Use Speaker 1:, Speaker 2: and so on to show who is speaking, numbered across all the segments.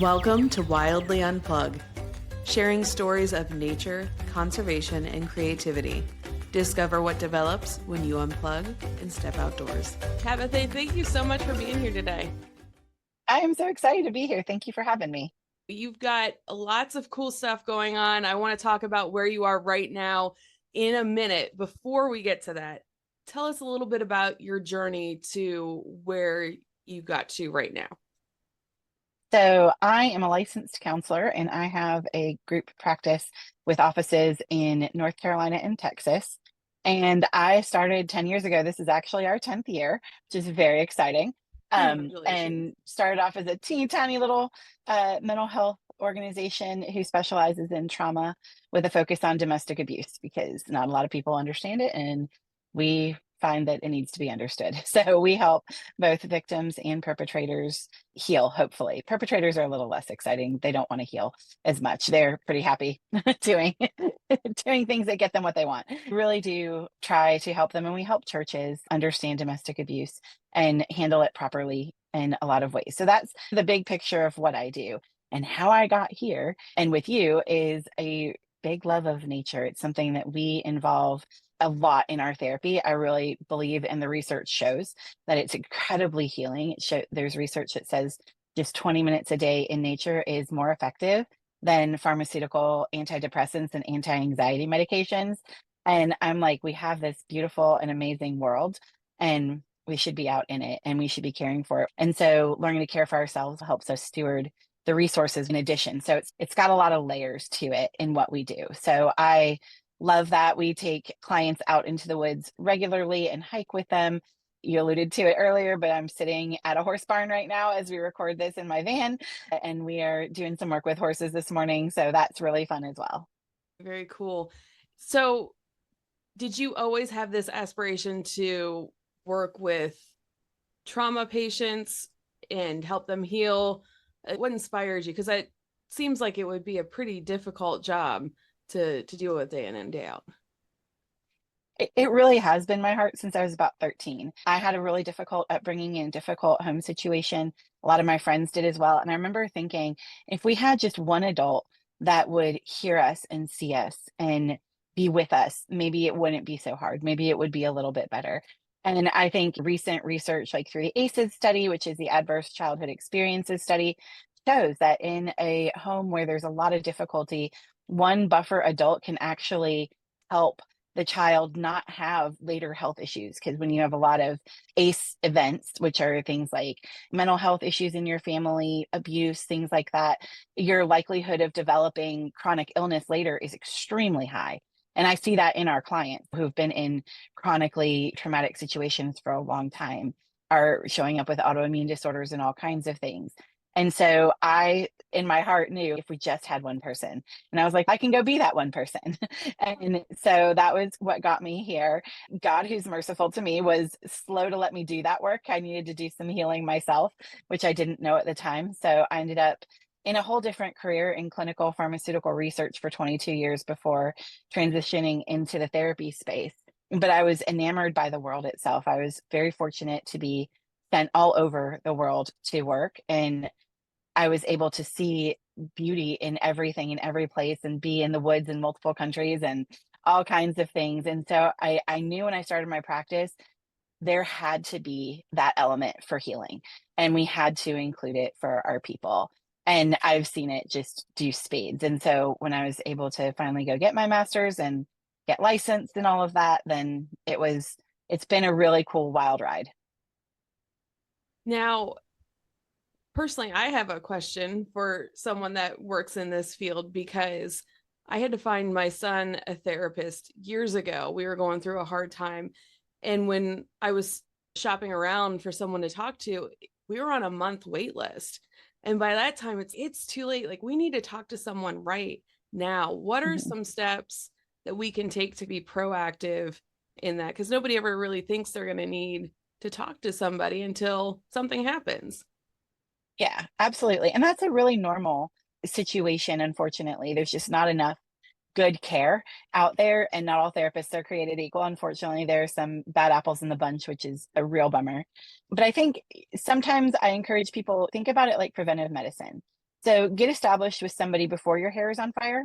Speaker 1: Welcome to Wildly Unplug, sharing stories of nature, conservation, and creativity. Discover what develops when you unplug and step outdoors. Tabitha, thank you so much for being here today.
Speaker 2: I am so excited to be here. Thank you for having me.
Speaker 1: You've got lots of cool stuff going on. I want to talk about where you are right now in a minute. Before we get to that, tell us a little bit about your journey to where you got to right now.
Speaker 2: So, I am a licensed counselor and I have a group practice with offices in North Carolina and Texas. And I started 10 years ago. This is actually our 10th year, which is very exciting.
Speaker 1: Congratulations.
Speaker 2: And started off as a teeny tiny little mental health organization who specializes in trauma with a focus on domestic abuse because not a lot of people understand it. And we find that it needs to be understood. So we help both victims and perpetrators heal, hopefully. Perpetrators are a little less exciting. They don't want to heal as much. They're pretty happy doing doing things that get them what they want. We really do try to help them, and we help churches understand domestic abuse and handle it properly in a lot of ways. So that's the big picture of what I do. And how I got here and with you is a big love of nature. It's something that we involve a lot in our therapy. I really believe, and the research shows that it's incredibly healing. There's research that says just 20 minutes a day in nature is more effective than pharmaceutical antidepressants and anti-anxiety medications. And I'm like, we have this beautiful and amazing world, and we should be out in it and we should be caring for it. And so learning to care for ourselves helps us steward the resources in addition. So it's got a lot of layers to it in what we do. So I love that. We take clients out into the woods regularly and hike with them. You alluded to it earlier, but I'm sitting at a horse barn right now as we record this in my van, and we are doing some work with horses this morning. So that's really fun as well.
Speaker 1: Very cool. So, did you always have this aspiration to work with trauma patients and help them heal? What inspires you? Because it seems like it would be a pretty difficult job to deal with day in and day out.
Speaker 2: It really has been my heart since I was about 13. I had a really difficult upbringing and difficult home situation. A lot of my friends did as well. And I remember thinking, if we had just one adult that would hear us and see us and be with us, maybe it wouldn't be so hard. Maybe it would be a little bit better. And I think recent research, like through the ACEs study, which is the Adverse Childhood Experiences study, shows that in a home where there's a lot of difficulty, one buffer adult can actually help the child not have later health issues. Because when you have a lot of ACE events, which are things like mental health issues in your family, abuse, things like that, your likelihood of developing chronic illness later is extremely high. And I see that in our clients who've been in chronically traumatic situations for a long time are showing up with autoimmune disorders and all kinds of things. And so I, in my heart, knew if we just had one person, and I was like, I can go be that one person. And so that was what got me here. God, who's merciful to me, was slow to let me do that work. I needed to do some healing myself, which I didn't know at the time. So I ended up in a whole different career in clinical pharmaceutical research for 22 years before transitioning into the therapy space. But I was enamored by the world itself. I was very fortunate to be sent all over the world to work, and I was able to see beauty in everything in every place and be in the woods in multiple countries and all kinds of things. And so I knew when I started my practice, there had to be that element for healing, and we had to include it for our people. And I've seen it just do spades. And so when I was able to finally go get my master's and get licensed and all of that, then it's been a really cool wild ride.
Speaker 1: Now, personally, I have a question for someone that works in this field because I had to find my son a therapist years ago. We were going through a hard time. And when I was shopping around for someone to talk to, we were on a month wait list. And by that time, it's too late. Like, we need to talk to someone right now. What are
Speaker 2: Mhm.
Speaker 1: some steps that we can take to be proactive in that? Because nobody ever really thinks they're going to need to talk to somebody until something happens.
Speaker 2: Yeah, absolutely. And that's a really normal situation, unfortunately. There's just not enough good care out there, and not all therapists are created equal. Unfortunately, there are some bad apples in the bunch, which is a real bummer. But I think sometimes I encourage people think about it like preventive medicine. So get established with somebody before your hair is on fire,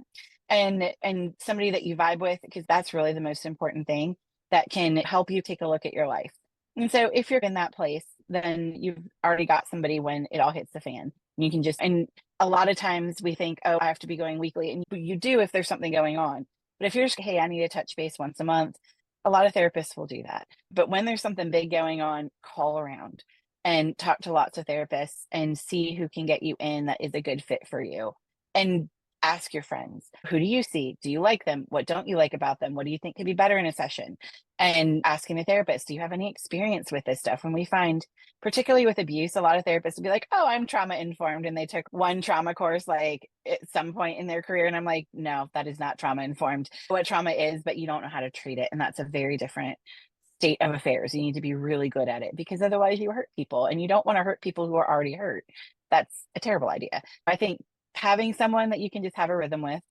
Speaker 2: and somebody that you vibe with, because that's really the most important thing that can help you take a look at your life. And so if you're in that place, then you've already got somebody when it all hits the fan. You can just, and a lot of times we think, oh, I have to be going weekly. And you do if there's something going on. But if you're just, hey, I need to touch base once a month, a lot of therapists will do that. But when there's something big going on, call around and talk to lots of therapists and see who can get you in that is a good fit for you. And ask your friends, who do you see? Do you like them? What don't you like about them? What do you think could be better in a session? And asking a therapist, do you have any experience with this stuff? When we find, particularly with abuse, a lot of therapists will be like, oh, I'm trauma informed. And they took one trauma course like at some point in their career. And I'm like, no, that is not trauma informed. What trauma is, but you don't know how to treat it. And that's a very different state of affairs. You need to be really good at it, because otherwise you hurt people, and you don't want to hurt people who are already hurt. That's a terrible idea. I think having someone that you can just have a rhythm with,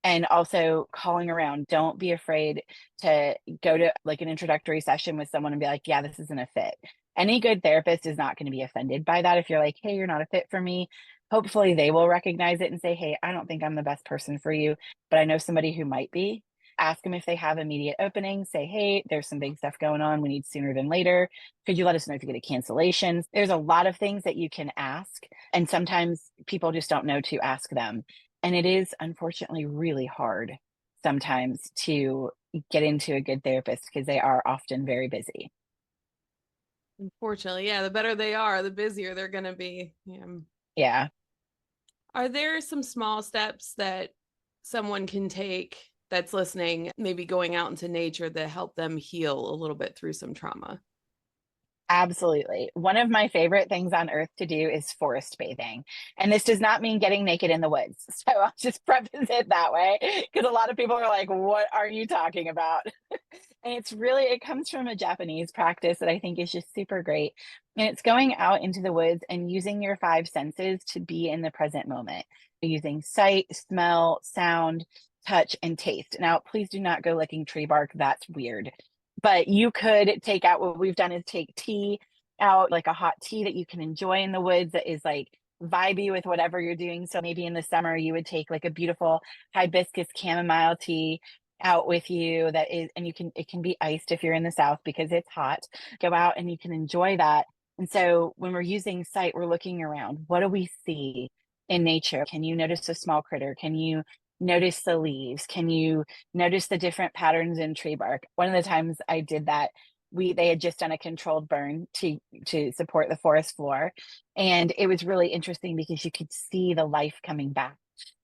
Speaker 2: and also calling around. Don't be afraid to go to like an introductory session with someone and be like, yeah, this isn't a fit. Any good therapist is not going to be offended by that. If you're like, hey, you're not a fit for me, hopefully they will recognize it and say, hey, I don't think I'm the best person for you, but I know somebody who might be. Ask them if they have immediate openings. Say, hey, there's some big stuff going on. We need sooner than later. Could you let us know if you get a cancellation? There's a lot of things that you can ask. And sometimes people just don't know to ask them. And it is unfortunately really hard sometimes to get into a good therapist because they are often very busy.
Speaker 1: Unfortunately, yeah, the better they are, the busier they're going to be. Yeah.
Speaker 2: Yeah,
Speaker 1: Are there some small steps that someone can take that's listening, maybe going out into nature, that help them heal a little bit through some trauma?
Speaker 2: absolutely. One of my favorite things on earth to do is forest bathing. And this does not mean getting naked in the woods. So I'll just preface it that way, because a lot of people are like, what are you talking about? And it's really, it comes from a Japanese practice that I think is just super great. And it's going out into the woods and using your five senses to be in the present moment, using sight, smell, sound, touch, and taste. Now, please do not go licking tree bark. That's weird. But you could take out, what we've done is take tea out, like a hot tea that you can enjoy in the woods that is like vibey with whatever you're doing. So maybe in the summer, you would take like a beautiful hibiscus chamomile tea out with you that is, and you can, it can be iced if you're in the South because it's hot. Go out and you can enjoy that. And so when we're using sight, we're looking around. What do we see in nature? Can you notice a small critter? Can you notice the leaves? Can you notice the different patterns in tree bark? One of the times I did that, they had just done a controlled burn to support the forest floor, and it was really interesting because you could see the life coming back.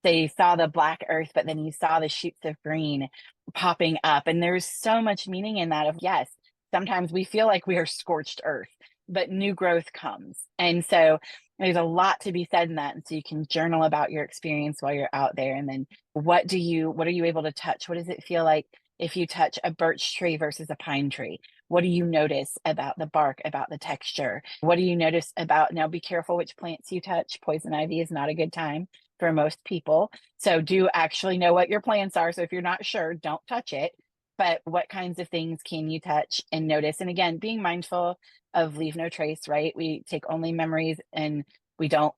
Speaker 2: So you saw the black earth, but then you saw the shoots of green popping up. And there's so much meaning in that of, yes, sometimes we feel like we are scorched earth, but new growth comes. And so there's a lot to be said in that. And so you can journal about your experience while you're out there. And then what are you able to touch? What does it feel like if you touch a birch tree versus a pine tree? What do you notice about the bark, about the texture? What do you notice about, now be careful which plants you touch. Poison ivy is not a good time for most people. So do actually know what your plants are. So if you're not sure, don't touch it. But what kinds of things can you touch and notice? And again, being mindful of leave no trace, right? We take only memories and we don't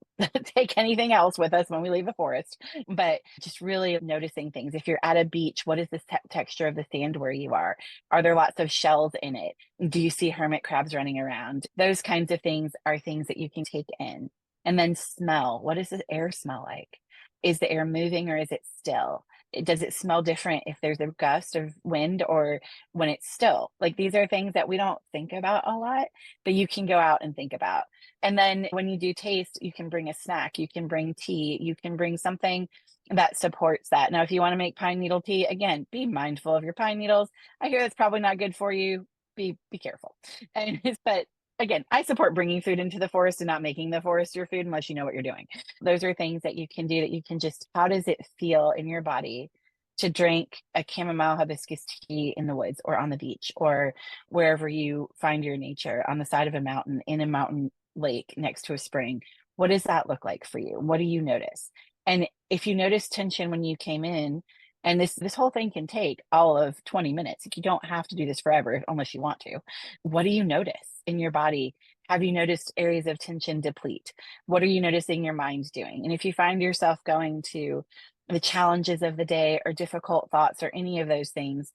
Speaker 2: take anything else with us when we leave the forest, but just really noticing things. If you're at a beach, what is the texture of the sand where you are? Are there lots of shells in it? Do you see hermit crabs running around? Those kinds of things are things that you can take in. And then smell. What does the air smell like? Is the air moving or is it still? Does it smell different if there's a gust of wind or when it's still? Like, these are things that we don't think about a lot, but you can go out and think about. And then when you do taste, you can bring a snack, you can bring tea, you can bring something that supports that. Now, if you want to make pine needle tea, again, be mindful of your pine needles. I hear that's probably not good for you. Be careful. And but again, I support bringing food into the forest and not making the forest your food unless you know what you're doing. Those are things that you can do, that you can just, how does it feel in your body to drink a chamomile hibiscus tea in the woods or on the beach or wherever you find your nature, on the side of a mountain, in a mountain lake next to a spring? What does that look like for you? What do you notice? And if you notice tension when you came in, And this whole thing can take all of 20 minutes. You don't have to do this forever unless you want to. What do you notice in your body? Have you noticed areas of tension deplete? What are you noticing your mind doing? And if you find yourself going to the challenges of the day or difficult thoughts or any of those things,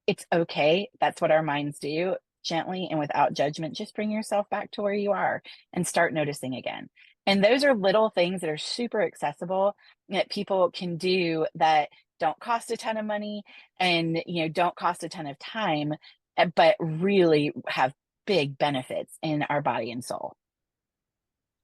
Speaker 2: it's okay. That's what our minds do. Gently and without judgment, just bring yourself back to where you are and start noticing again. And those are little things that are super accessible that people can do that don't cost a ton of money and don't cost a ton of time, but really have big benefits in our body and soul.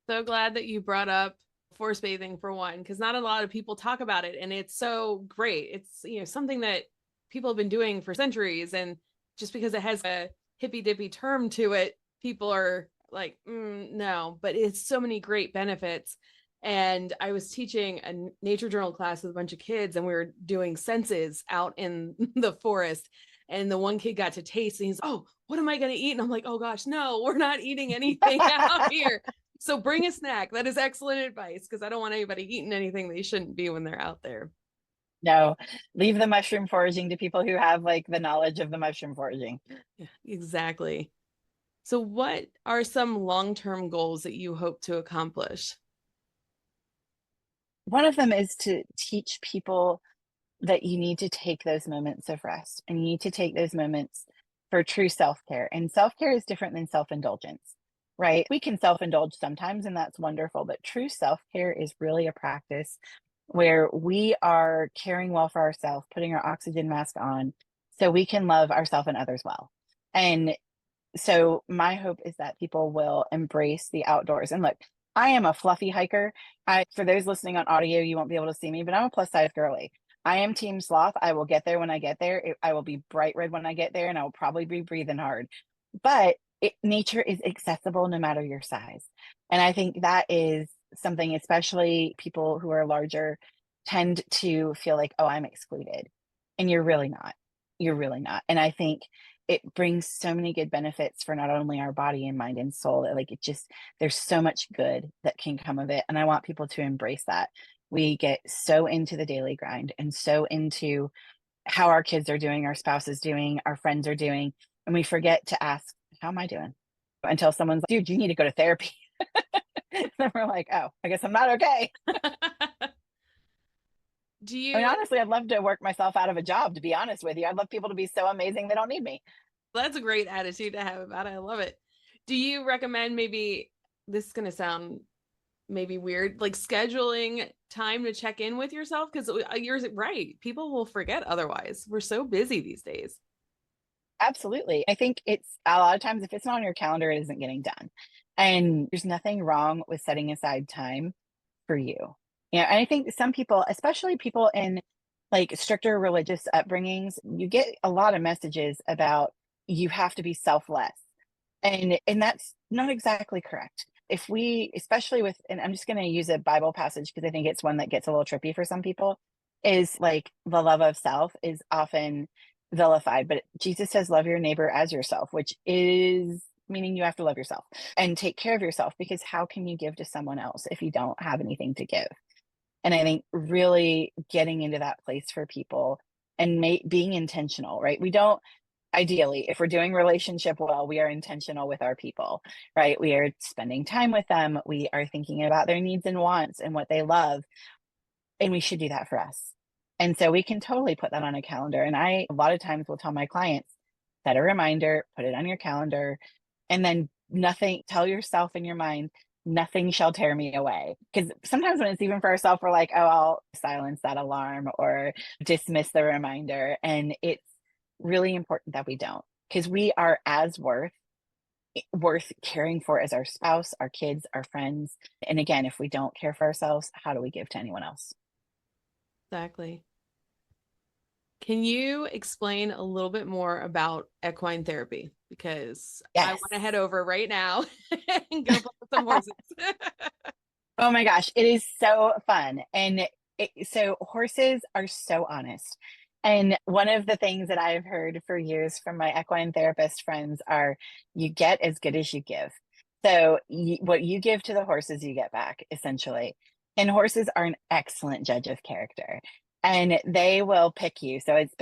Speaker 1: So glad that you brought up force bathing for one, because not a lot of people talk about it, and it's so great. It's something that people have been doing for centuries, and just because it has a hippy dippy term to it, people are like, no, but it's so many great benefits. And I was teaching a nature journal class with a bunch of kids, and we were doing senses out in the forest. And the one kid got to taste, and he's, oh, what am I going to eat? And I'm like, oh gosh, no, we're not eating anything out here. So bring a snack. That is excellent advice, because I don't want anybody eating anything they shouldn't be when they're out there.
Speaker 2: No, leave the mushroom foraging to people who have like the knowledge of the mushroom foraging.
Speaker 1: Yeah, exactly. So what are some long-term goals that you hope to accomplish?
Speaker 2: One of them is to teach people that you need to take those moments of rest and you need to take those moments for true self-care. And self-care is different than self-indulgence, right? We can self-indulge sometimes, and that's wonderful, but true self-care is really a practice where we are caring well for ourselves, putting our oxygen mask on so we can love ourselves and others well. And so my hope is that people will embrace the outdoors. And look, I am a fluffy hiker. For those listening on audio, you won't be able to see me, but I'm a plus size girly. I am team sloth. I will get there when I get there. I will be bright red when I get there, and I will probably be breathing hard. But nature is accessible no matter your size. And I think that is something, especially people who are larger tend to feel like, oh, I'm excluded. And you're really not. You're really not. And I think it brings so many good benefits for not only our body and mind and soul, that like there's so much good that can come of it. And I want people to embrace that. We get so into the daily grind and so into how our kids are doing, our spouse is doing, our friends are doing, and we forget to ask, how am I doing? Until someone's like, dude, you need to go to therapy. And we're like, oh, I guess I'm not okay.
Speaker 1: Do
Speaker 2: I mean,
Speaker 1: you
Speaker 2: honestly, I'd love to work myself out of a job, to be honest with you. I'd love people to be so amazing they don't need me.
Speaker 1: That's a great attitude to have about it. I love it. Do you recommend, maybe this is going to sound maybe weird, like scheduling time to check in with yourself? Because you're right. People will forget otherwise. We're so busy these days.
Speaker 2: Absolutely. I think it's a lot of times, if it's not on your calendar, it isn't getting done. And there's nothing wrong with setting aside time for you. And I think some people, especially people in like stricter religious upbringings, you get a lot of messages about you have to be selfless. And that's not exactly correct. If we, especially with, and I'm just going to use a Bible passage because I think it's one that gets a little trippy for some people, is like the love of self is often vilified, but Jesus says, love your neighbor as yourself, which is meaning you have to love yourself and take care of yourself, because how can you give to someone else if you don't have anything to give? And I think really getting into that place for people and being intentional, right? We don't, ideally, if we're doing relationship well, we are intentional with our people, right? We are spending time with them. We are thinking about their needs and wants and what they love. And we should do that for us. And so we can totally put that on a calendar. And I, a lot of times, will tell my clients, set a reminder, put it on your calendar, and then nothing, tell yourself in your mind, nothing shall tear me away. Because sometimes when it's even for ourselves, we're like, oh, I'll silence that alarm or dismiss the reminder. And it's really important that we don't, because we are as worth caring for as our spouse, our kids, our friends. And again, if we don't care for ourselves, how do we give to anyone else?
Speaker 1: Exactly. Can you explain a little bit more about equine therapy? Because I
Speaker 2: Yes.
Speaker 1: want to head over right now and go play with some horses.
Speaker 2: Oh my gosh, it is so fun. And so horses are so honest. And one of the things that I've heard for years from my equine therapist friends are, you get as good as you give. So what you give to the horses, you get back, essentially. And horses are an excellent judge of character. and they will pick you. So I've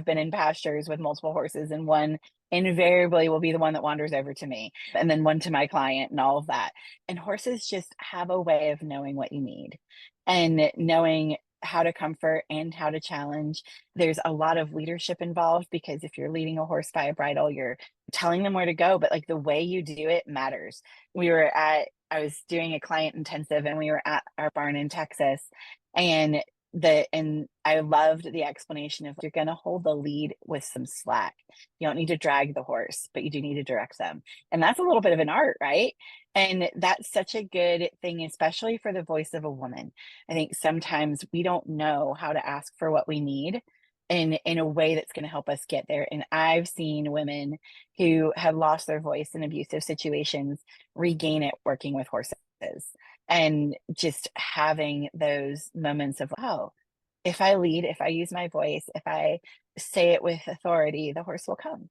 Speaker 2: been in pastures with multiple horses, and one invariably will be the one that wanders over to me, and then one to my client, and all of that. And horses just have a way of knowing what you need and knowing how to comfort and how to challenge. There's a lot of leadership involved, because if you're leading a horse by a bridle, you're telling them where to go, but like the way you do it matters. I was doing a client intensive, and we were at our barn in Texas, and and I loved the explanation of, you're going to hold the lead with some slack. You don't need to drag the horse, but you do need to direct them. And that's a little bit of an art, right? And that's such a good thing, especially for the voice of a woman. I think sometimes we don't know how to ask for what we need in a way that's going to help us get there. And I've seen women who have lost their voice in abusive situations regain it working with horses, and just having those moments of, oh, if I lead, if I use my voice, if I say it with authority, the horse will come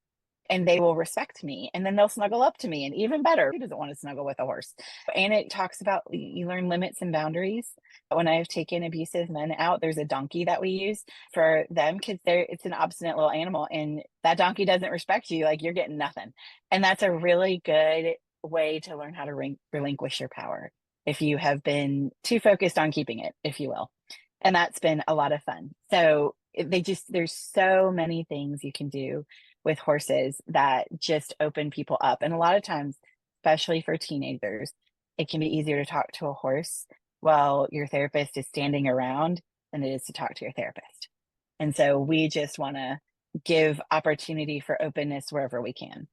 Speaker 2: and they will respect me, and then they'll snuggle up to me. And even better, who doesn't want to snuggle with a horse? And it talks about, you learn limits and boundaries. When I've taken abusive men out, there's a donkey that we use for them, because it's an obstinate little animal, and that donkey doesn't respect you, like you're getting nothing. And that's a really good way to learn how to relinquish your power if you have been too focused on keeping it, if you will. And that's been a lot of fun. So there's so many things you can do with horses that just open people up. And a lot of times, especially for teenagers, it can be easier to talk to a horse while your therapist is standing around than it is to talk to your therapist. And so we just want to give opportunity for openness wherever we can.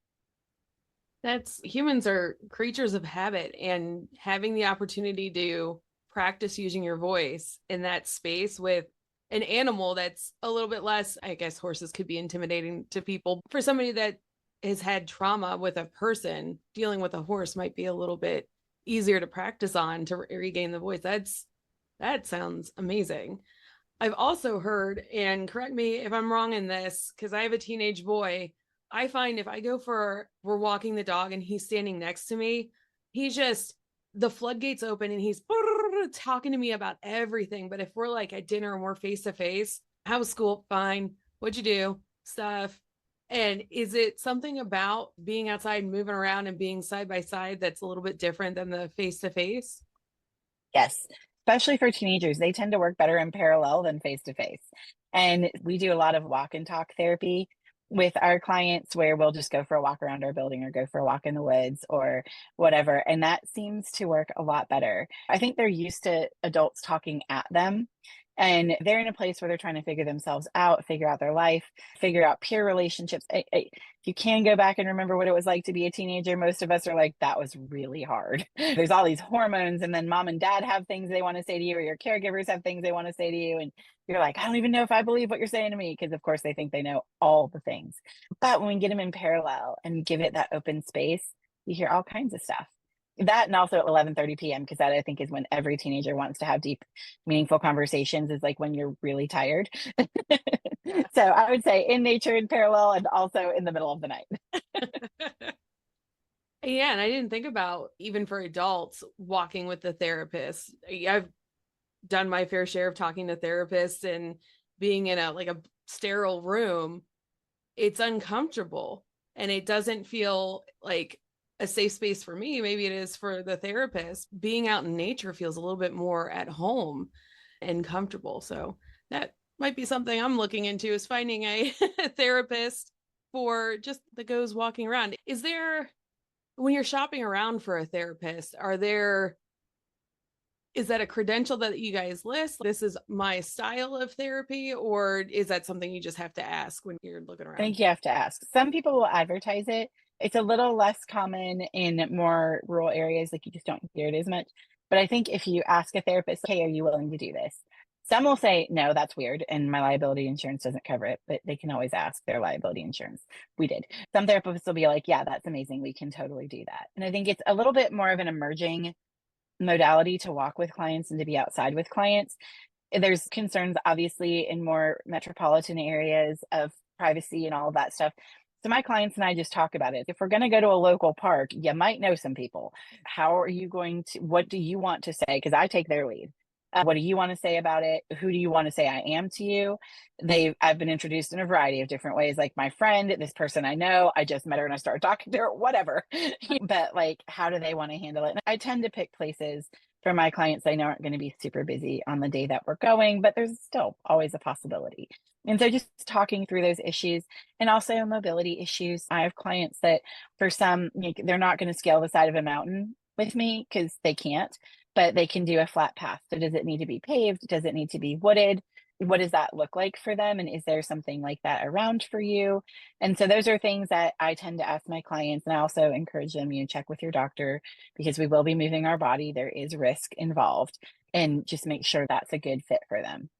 Speaker 1: That's humans are creatures of habit, and having the opportunity to practice using your voice in that space with an animal that's a little bit less, I guess horses could be intimidating to people. For somebody that has had trauma with a person, dealing with a horse might be a little bit easier to practice on to regain the voice. That sounds amazing. I've also heard, and correct me if I'm wrong in this, because I have a teenage boy. I find if we're walking the dog and he's standing next to me, he's just, the floodgates open and he's talking to me about everything. But if we're like at dinner and we're face to face, how was school? Fine. What'd you do? Stuff. And is it something about being outside and moving around and being side by side that's a little bit different than the face to face?
Speaker 2: Yes, especially for teenagers, they tend to work better in parallel than face to face. And we do a lot of walk and talk therapy with our clients, where we'll just go for a walk around our building or go for a walk in the woods or whatever. And that seems to work a lot better. I think they're used to adults talking at them, and they're in a place where they're trying to figure themselves out, figure out their life, figure out peer relationships. If you can go back and remember what it was like to be a teenager, most of us are like, that was really hard. There's all these hormones, and then mom and dad have things they want to say to you, or your caregivers have things they want to say to you. And you're like, I don't even know if I believe what you're saying to me, because of course they think they know all the things. But when we get them in parallel and give it that open space, you hear all kinds of stuff. That, and also at 11:30 p.m., because that I think is when every teenager wants to have deep, meaningful conversations, is like when you're really tired. So I would say in nature, in parallel, and also in the middle of the night.
Speaker 1: Yeah, and I didn't think about, even for adults, walking with the therapist. I've done my fair share of talking to therapists, and being in a sterile room, it's uncomfortable and it doesn't feel like a safe space for me. Maybe it is for the therapist. Being out in nature feels a little bit more at home and comfortable. So that might be something I'm looking into, is finding a therapist for just that goes walking around. Is there, when you're shopping around for a therapist, is that a credential that you guys list? This is my style of therapy, or is that something you just have to ask when you're looking
Speaker 2: I
Speaker 1: around?
Speaker 2: think you have to ask. Some people will advertise it. It's a little less common in more rural areas, like you just don't hear it as much. But I think if you ask a therapist, hey, are you willing to do this? Some will say, no, that's weird, and my liability insurance doesn't cover it, but they can always ask their liability insurance. We did. Some therapists will be like, yeah, that's amazing. We can totally do that. And I think it's a little bit more of an emerging modality to walk with clients and to be outside with clients. There's concerns, obviously, in more metropolitan areas of privacy and all of that stuff. So my clients and I just talk about it. If we're going to go to a local park, you might know some people. How are you going to, what do you want to say? Because I take their lead. What do you want to say about it? Who do you want to say I am to you? I've been introduced in a variety of different ways, like my friend, this person I know, I just met her and I started talking to her, whatever. But like, how do they want to handle it? And I tend to pick places for my clients I know aren't going to be super busy on the day that we're going, but there's still always a possibility. And so just talking through those issues, and also mobility issues. I have clients that for some, they're not going to scale the side of a mountain with me because they can't, but they can do a flat path. So does it need to be paved? Does it need to be wooded? What does that look like for them? And is there something like that around for you? And so those are things that I tend to ask my clients. And I also encourage them, check with your doctor because we will be moving our body. There is risk involved, and just make sure that's a good fit for them.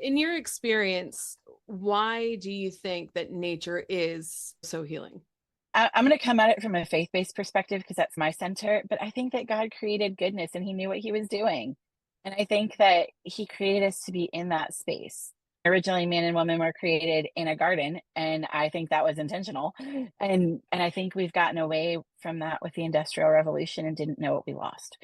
Speaker 1: In your experience, why do you think that nature is so healing?
Speaker 2: I'm going to come at it from a faith-based perspective because that's my center, but I think that God created goodness and he knew what he was doing. And I think that he created us to be in that space. Originally, man and woman were created in a garden, and I think that was intentional. And I think we've gotten away from that with the Industrial Revolution and didn't know what we lost.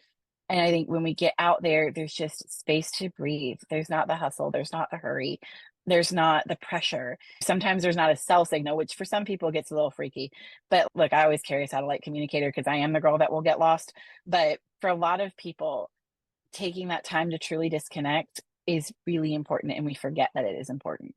Speaker 2: And I think when we get out there, there's just space to breathe. There's not the hustle, there's not the hurry, there's not the pressure. Sometimes there's not a cell signal, which for some people gets a little freaky. But look, I always carry a satellite communicator because I am the girl that will get lost. But for a lot of people, taking that time to truly disconnect is really important, and we forget that it is important.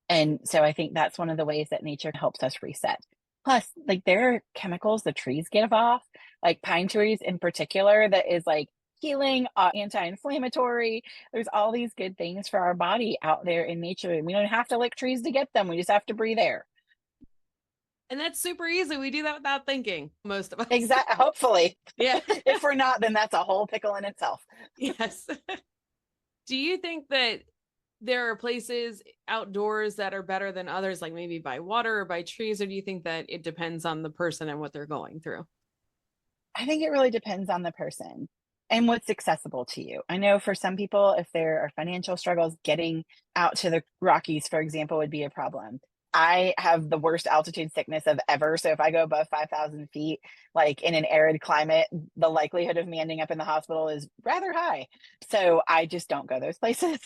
Speaker 2: And so I think that's one of the ways that nature helps us reset. Plus, like there are chemicals the trees give off, like pine trees in particular, that is like healing, anti-inflammatory. There's all these good things for our body out there in nature. And we don't have to lick trees to get them. We just have to breathe air.
Speaker 1: And that's super easy. We do that without thinking, most of us.
Speaker 2: Exactly. Hopefully.
Speaker 1: Yeah.
Speaker 2: If we're not, then that's a whole pickle in itself.
Speaker 1: Yes. Do you think that there are places outdoors that are better than others, like maybe by water or by trees, or do you think that it depends on the person and what they're going through?
Speaker 2: I think it really depends on the person and what's accessible to you. I know for some people, if there are financial struggles, getting out to the Rockies, for example, would be a problem. I have the worst altitude sickness of ever. So if I go above 5,000 feet, like in an arid climate, the likelihood of me ending up in the hospital is rather high. So I just don't go those places.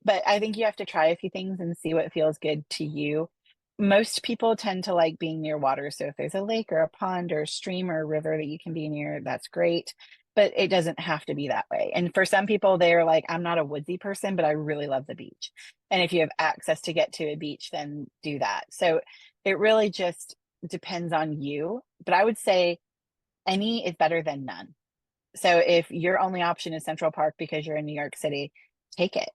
Speaker 2: But I think you have to try a few things and see what feels good to you. Most people tend to like being near water. So if there's a lake or a pond or a stream or a river that you can be near, that's great. But it doesn't have to be that way. And for some people, they're like, I'm not a woodsy person, but I really love the beach. And if you have access to get to a beach, then do that. So it really just depends on you. But I would say any is better than none. So if your only option is Central Park because you're in New York City, take it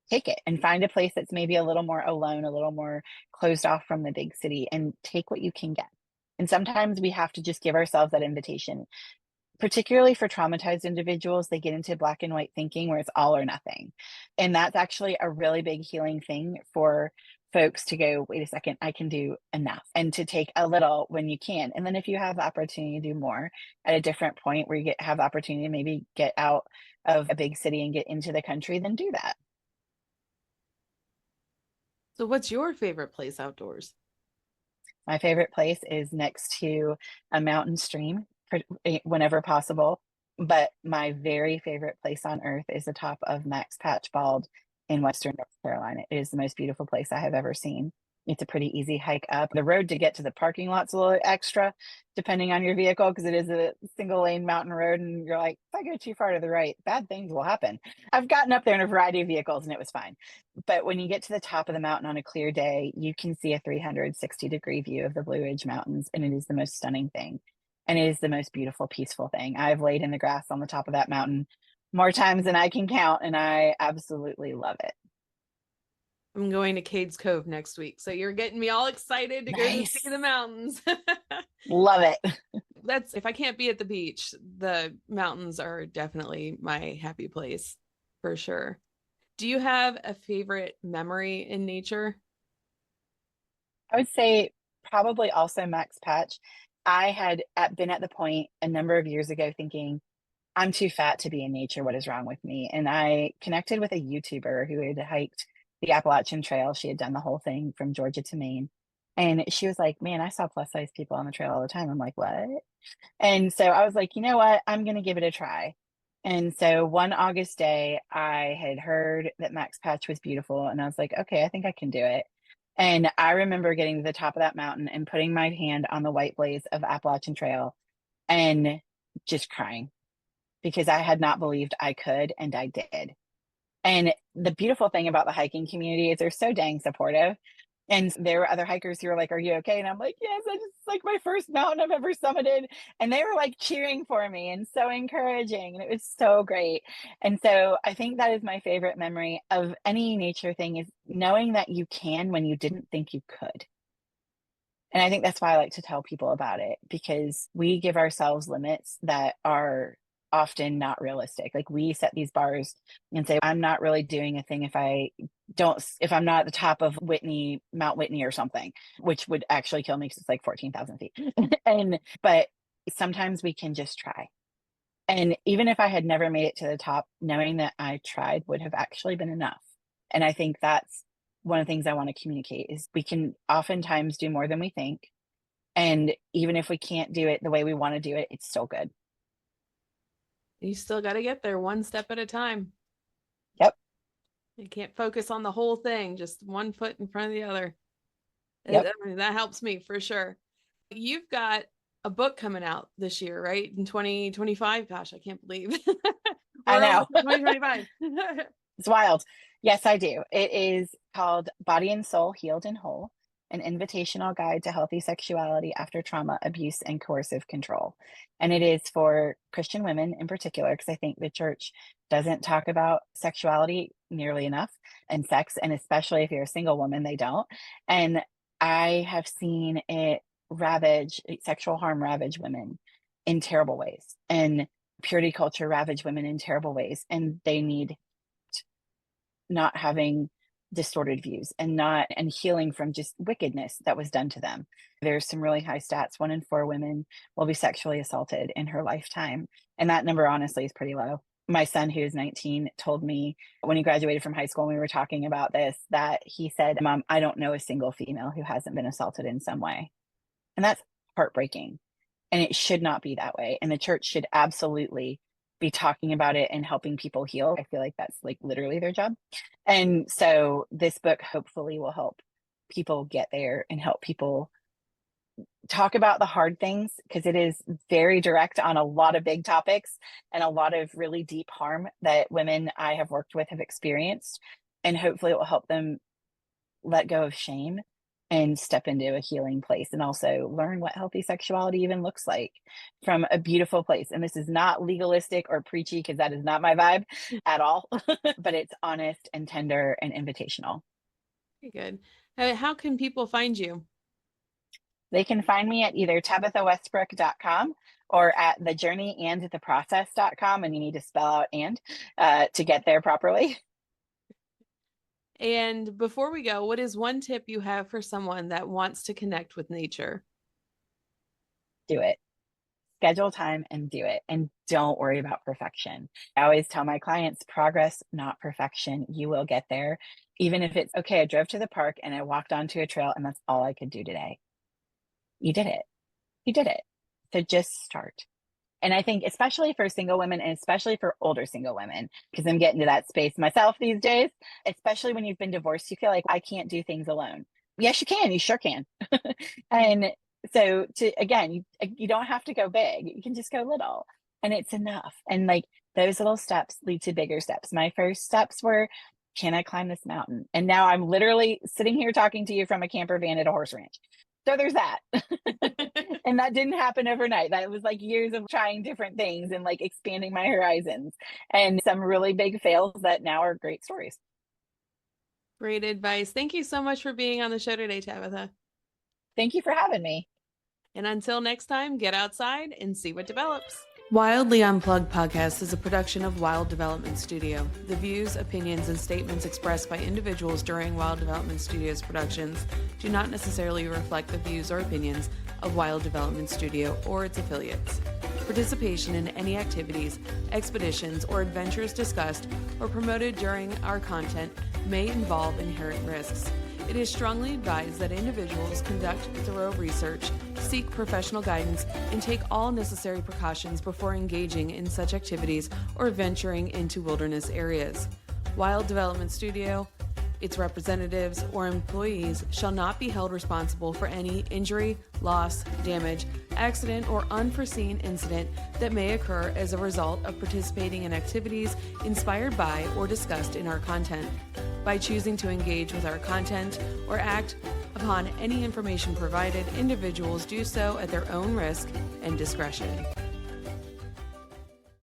Speaker 2: take it and find a place that's maybe a little more alone, a little more closed off from the big city, and take what you can get. And sometimes we have to just give ourselves that invitation, particularly for traumatized individuals. They get into black and white thinking where it's all or nothing. And that's actually a really big healing thing for folks to go, wait a second, I can do enough, and to take a little when you can. And then if you have the opportunity to do more at a different point where have the opportunity to maybe get out of a big city and get into the country, then do that.
Speaker 1: So, what's your favorite place outdoors?
Speaker 2: My favorite place is next to a mountain stream whenever possible. But my very favorite place on earth is the top of Max Patch Bald in Western North Carolina. It is the most beautiful place I have ever seen. It's a pretty easy hike up. The road to get to the parking lot's a little extra, depending on your vehicle, because it is a single lane mountain road. And you're like, if I go too far to the right, bad things will happen. I've gotten up there in a variety of vehicles and it was fine. But when you get to the top of the mountain on a clear day, you can see a 360-degree view of the Blue Ridge Mountains. And it is the most stunning thing. And it is the most beautiful, peaceful thing. I've laid in the grass on the top of that mountain more times than I can count. And I absolutely love it.
Speaker 1: I'm going to Cades Cove next week. So you're getting me all excited to go to
Speaker 2: Nice.
Speaker 1: see the mountains.
Speaker 2: Love it.
Speaker 1: That's if I can't be at the beach, the mountains are definitely my happy place for sure. Do you have a favorite memory in nature?
Speaker 2: I would say probably also Max Patch. I had been at the point a number of years ago thinking, I'm too fat to be in nature. What is wrong with me? And I connected with a YouTuber who had hiked the Appalachian Trail. She had done the whole thing from Georgia to Maine. And she was like, man, I saw plus size people on the trail all the time. I'm like, what? And so I was like, you know what? I'm going to give it a try. And so one August day, I had heard that Max Patch was beautiful, and I was like, okay, I think I can do it. And I remember getting to the top of that mountain and putting my hand on the white blaze of Appalachian Trail and just crying because I had not believed I could, and I did. And the beautiful thing about the hiking community is they're so dang supportive. And there were other hikers who were like, "Are you okay?" And I'm like, "Yes, I just it's like my first mountain I've ever summited." And they were like cheering for me and so encouraging. And it was so great. And so I think that is my favorite memory of any nature thing is knowing that you can when you didn't think you could. And I think that's why I like to tell people about it because we give ourselves limits that are often not realistic. Like we set these bars and say, I'm not really doing a thing if I'm not at the top of Mount Whitney or something, which would actually kill me because it's like 14,000 feet. But sometimes we can just try. And even if I had never made it to the top, knowing that I tried would have actually been enough. And I think that's one of the things I want to communicate is we can oftentimes do more than we think. And even if we can't do it the way we want to do it, it's still good.
Speaker 1: You still got to get there one step at a time.
Speaker 2: Yep.
Speaker 1: You can't focus on the whole thing, just one foot in front of the other.
Speaker 2: Yep.
Speaker 1: I mean, that helps me for sure. You've got a book coming out this year, right? In 2025. Gosh, I can't believe
Speaker 2: I know.
Speaker 1: 2025.
Speaker 2: It's wild. Yes, I do. It is called Body and Soul Healed and Whole, an invitational guide to healthy sexuality after trauma, abuse, and coercive control. And it is for Christian women in particular, because I think the church doesn't talk about sexuality nearly enough and sex. And especially if you're a single woman, they don't. And I have seen it sexual harm ravage women in terrible ways. And purity culture ravage women in terrible ways. And they need not having distorted views and healing from just wickedness that was done to them. There's some really high stats. 1 in 4 women will be sexually assaulted in her lifetime. And that number honestly is pretty low. My son, who's 19, told me when he graduated from high school, and we were talking about this, that he said, "Mom, I don't know a single female who hasn't been assaulted in some way." And that's heartbreaking. And it should not be that way. And the church should absolutely be talking about it and helping people heal. I feel like that's like literally their job. And so this book hopefully will help people get there and help people talk about the hard things because it is very direct on a lot of big topics and a lot of really deep harm that women I have worked with have experienced. And hopefully it will help them let go of shame and step into a healing place and also learn what healthy sexuality even looks like from a beautiful place. And this is not legalistic or preachy because that is not my vibe at all, but it's honest and tender and invitational.
Speaker 1: Very good. How can people find you?
Speaker 2: They can find me at either tabithawestbrook.com or at thejourneyandtheprocess.com. And you need to spell out and to get there properly.
Speaker 1: And before we go, what is one tip you have for someone that wants to connect with nature?
Speaker 2: Do it. Schedule time and do it. And don't worry about perfection. I always tell my clients progress, not perfection. You will get there. Even if it's okay, I drove to the park and I walked onto a trail and that's all I could do today. You did it. You did it. So just start. And I think especially for single women and especially for older single women, because I'm getting to that space myself these days, especially when you've been divorced, you feel like I can't do things alone. Yes, you can. You sure can. And so you don't have to go big. You can just go little and it's enough. And like those little steps lead to bigger steps. My first steps were, can I climb this mountain? And now I'm literally sitting here talking to you from a camper van at a horse ranch. So there's that. And that didn't happen overnight. That was like years of trying different things and like expanding my horizons and some really big fails that now are great stories.
Speaker 1: Great advice. Thank you so much for being on the show today, Tabitha.
Speaker 2: Thank you for having me.
Speaker 1: And until next time, get outside and see what develops. Wildly Unplugged podcast is a production of Wild Development Studio. The views, opinions, and statements expressed by individuals during Wild Development Studio's productions do not necessarily reflect the views or opinions of Wild Development Studio or its affiliates. Participation in any activities, expeditions, or adventures discussed or promoted during our content may involve inherent risks. It is strongly advised that individuals conduct thorough research, seek professional guidance, and take all necessary precautions before engaging in such activities or venturing into wilderness areas. Wild Development Studio, its representatives, or employees shall not be held responsible for any injury, loss, damage, accident, or unforeseen incident that may occur as a result of participating in activities inspired by or discussed in our content. By choosing to engage with our content or act upon any information provided, individuals do so at their own risk and discretion.